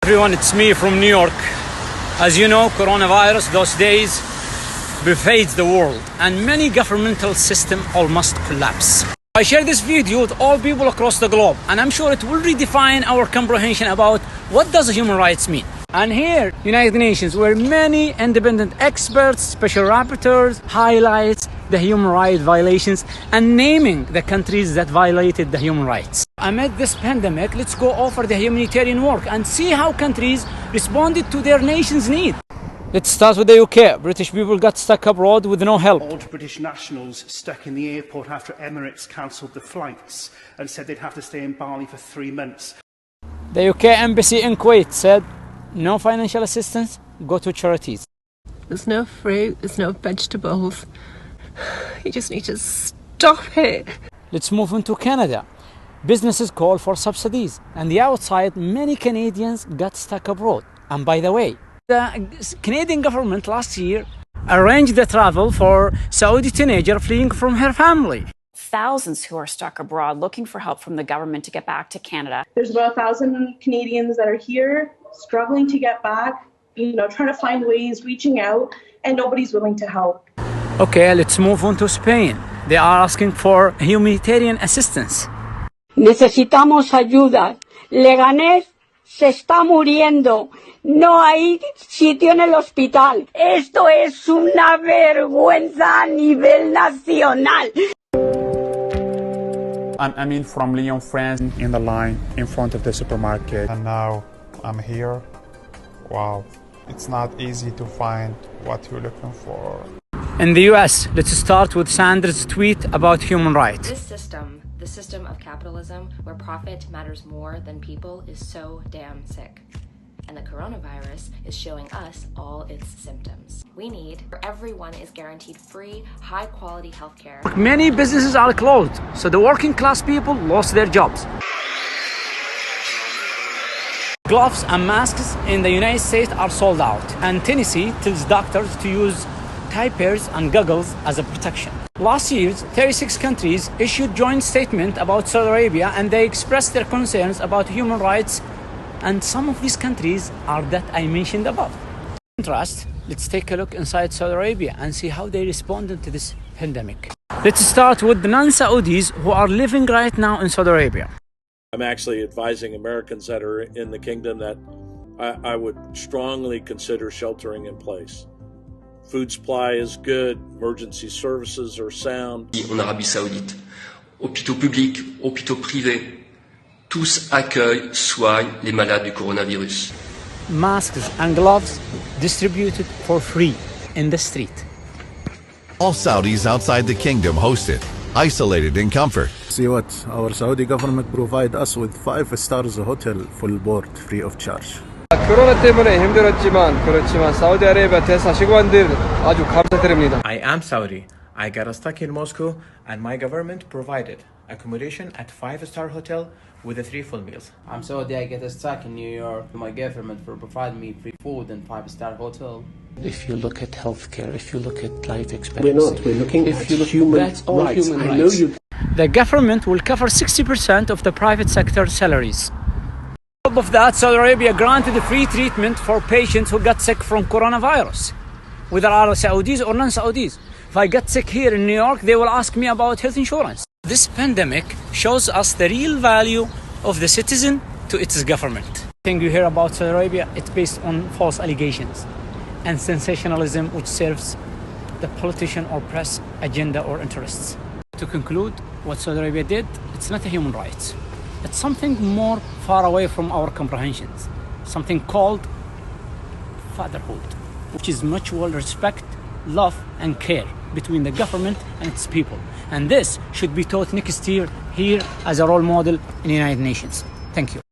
Everyone, it's me from New York. As you know, coronavirus those days pervades the world and many governmental systems almost collapse. I share this video with all people across the globe, and I'm sure it will redefine our comprehension about what does human rights mean. And here, United Nations, where many independent experts, special rapporteurs highlights the human rights violations and naming the countries that violated the human rights. Amid this pandemic, let's go over the humanitarian work and see how countries responded to their nation's need. Let's start with the UK. British people got stuck abroad with no help. Old British nationals stuck in the airport after Emirates cancelled the flights and said they'd have to stay in Bali for 3 months. The UK embassy in Kuwait said, no financial assistance, go to charities. There's no fruit, there's no vegetables. You just need to stop it. Let's move into Canada. Businesses call for subsidies, and the outside, many Canadians got stuck abroad. And by the way, the Canadian government last year arranged the travel for Saudi teenager fleeing from her family. Thousands who are stuck abroad looking for help from the government to get back to Canada. There's about 1,000 Canadians that are here struggling to get back, trying to find ways, reaching out, and nobody's willing to help. Okay, let's move on to Spain. They are asking for humanitarian assistance. Necesitamos ayuda. Leganés se está muriendo. No hay sitio en el hospital. Esto es una vergüenza a nivel nacional. I'm from Lyon, France, in the line in front of the supermarket. And now I'm here. Wow, it's not easy to find what you're looking for. In the US, let's start with Sanders' tweet about human rights. This system, the system of capitalism where profit matters more than people, is so damn sick. And the coronavirus is showing us all its symptoms. We need where everyone is guaranteed free, high-quality healthcare. Many businesses are closed, so the working class people lost their jobs. Gloves and masks in the United States are sold out, and Tennessee tells doctors to use diapers and goggles as a protection. Last year, 36 countries issued joint statement about Saudi Arabia, and they expressed their concerns about human rights, and some of these countries are that I mentioned above. In contrast, let's take a look inside Saudi Arabia and see how they responded to this pandemic. Let's start with the non-Saudis who are living right now in Saudi Arabia. I'm actually advising Americans that are in the kingdom that I would strongly consider sheltering in place. Food supply is good, emergency services are sound. En Arabie Saoudite, hôpitaux publics, hôpitaux privés, tous accueillent, soignent les malades du coronavirus. Masks and gloves distributed for free in the street. All Saudis outside the kingdom hosted, isolated in comfort. See what our Saudi government provide us with 5 stars hotel full board free of charge. 코로나 때문에 그렇지만 사우디 아라비아 대사관들 아주 감사드립니다. I am Saudi. I got stuck in Moscow and my government provided accommodation at 5-star hotel with 3 full meals. I'm Saudi. I get stuck in New York. My government for provide me free food and 5-star hotel. If you look at healthcare, if you look at life expectancy, we're looking at human that's all rights. human I know rights. The government will cover 60% of the private sector salaries. On top of that, Saudi Arabia granted free treatment for patients who got sick from coronavirus, whether are Saudis or non-Saudis. If I get sick here in New York, they will ask me about health insurance. This pandemic shows us the real value of the citizen to its government. Everything you hear about Saudi Arabia, it's based on false allegations and sensationalism which serves the politician or press agenda or interests. To conclude, what Saudi Arabia did, it's not a human right. It's something more far away from our comprehensions, something called fatherhood, which is mutual respect, love and care between the government and its people. And this should be taught next year here as a role model in the United Nations. Thank you.